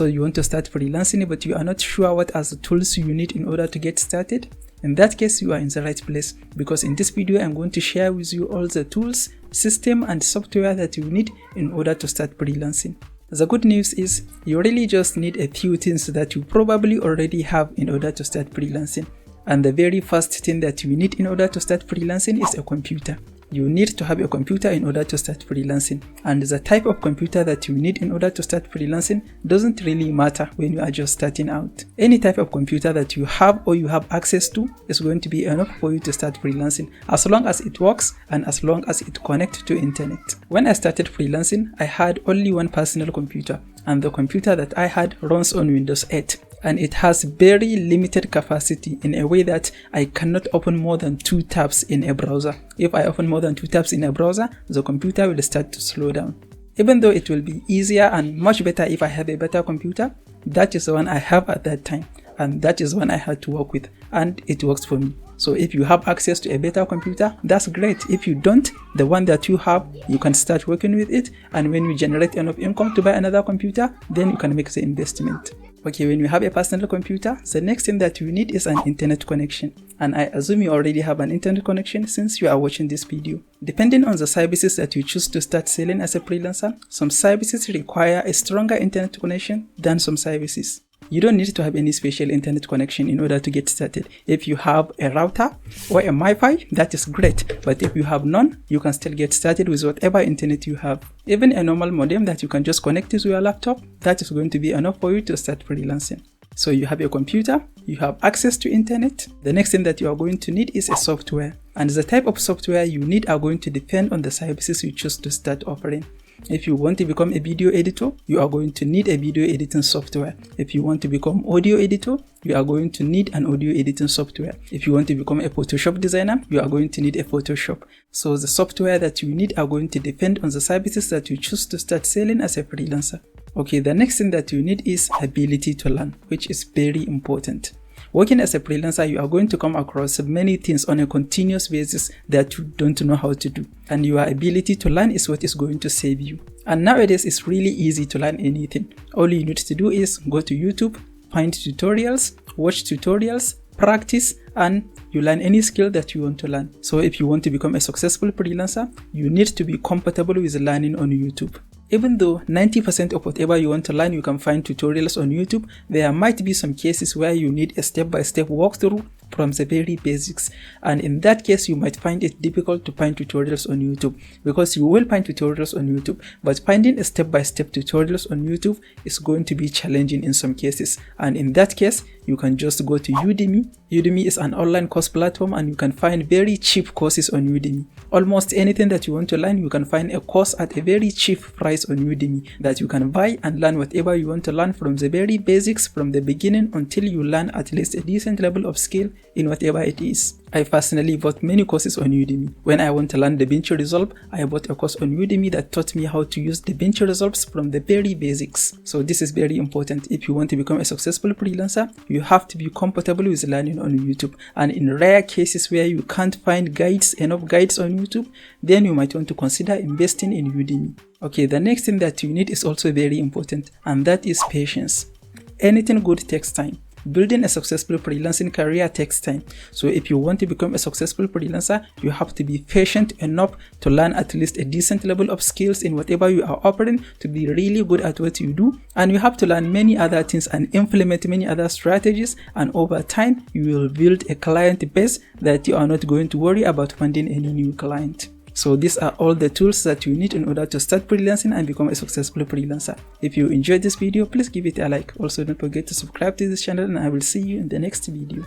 So you want to start freelancing, but you are not sure what are the tools you need in order to get started? In that case, you are in the right place, because in this video I'm going to share with you all the tools, system and software that you need in order to start freelancing. The good news is you really just need a few things that you probably already have in order to start freelancing. And the very first thing that you need in order to start freelancing is a computer. You need to have a computer in order to start freelancing. And the type of computer that you need in order to start freelancing doesn't really matter when you are just starting out. Any type of computer that you have or you have access to is going to be enough for you to start freelancing, as long as it works and as long as it connects to internet. When I started freelancing, I had only one personal computer, and the computer that I had runs on Windows 8. And it has very limited capacity in a way that I cannot open more than 2 tabs in a browser. If I open more than 2 tabs in a browser, the computer will start to slow down. Even though it will be easier and much better if I have a better computer, that is the one I have at that time, and that is one I had to work with, and it works for me. So if you have access to a better computer, that's great. If you don't, the one that you have, you can start working with it, and when you generate enough income to buy another computer, then you can make the investment. Okay, when you have a personal computer, the next thing that you need is an internet connection. And I assume you already have an internet connection since you are watching this video. Depending on the services that you choose to start selling as a freelancer, some services require a stronger internet connection than some services. You don't need to have any special internet connection in order to get started. If you have a router or a Wi-Fi, that is great. But if you have none, you can still get started with whatever internet you have. Even a normal modem that you can just connect to your laptop, that is going to be enough for you to start freelancing. So you have a computer, you have access to internet. The next thing that you are going to need is a software. And the type of software you need are going to depend on the services you choose to start offering. If you want to become a video editor, you are going to need a video editing software. If you want to become audio editor, you are going to need an audio editing software. If you want to become a Photoshop designer, you are going to need a Photoshop. So the software that you need are going to depend on the services that you choose to start selling as a freelancer. Okay, the next thing that you need is ability to learn, which is very important. Working as a freelancer, you are going to come across many things on a continuous basis that you don't know how to do. And your ability to learn is what is going to save you. And nowadays, it's really easy to learn anything. All you need to do is go to YouTube, find tutorials, watch tutorials, practice, and you learn any skill that you want to learn. So if you want to become a successful freelancer, you need to be comfortable with learning on YouTube. Even though 90% of whatever you want to learn you can find tutorials on YouTube, there might be some cases where you need a step-by-step walkthrough from the very basics, and in that case you might find it difficult to find tutorials on YouTube, because you will find tutorials on YouTube, but finding a step-by-step tutorials on YouTube is going to be challenging in some cases, and in that case you can just go to Udemy. Udemy is an online course platform, and you can find very cheap courses on Udemy. Almost anything that you want to learn, you can find a course at a very cheap price on Udemy that you can buy and learn whatever you want to learn from the very basics, from the beginning until you learn at least a decent level of skill in whatever it is. I personally bought many courses on Udemy. When I want to learn DaVinci Resolve, I bought a course on Udemy that taught me how to use DaVinci Resolve from the very basics. So this is very important. If you want to become a successful freelancer, you have to be comfortable with learning on YouTube. And in rare cases where you can't find enough guides on YouTube, then you might want to consider investing in Udemy. Okay, the next thing that you need is also very important, and that is patience. Anything good takes time. Building a successful freelancing career takes time. So if you want to become a successful freelancer, you have to be patient enough to learn at least a decent level of skills in whatever you are offering to be really good at what you do. And you have to learn many other things and implement many other strategies. And over time, you will build a client base that you are not going to worry about finding any new client. So these are all the tools that you need in order to start freelancing and become a successful freelancer. If you enjoyed this video, please give it a like. Also, don't forget to subscribe to this channel, and I will see you in the next video.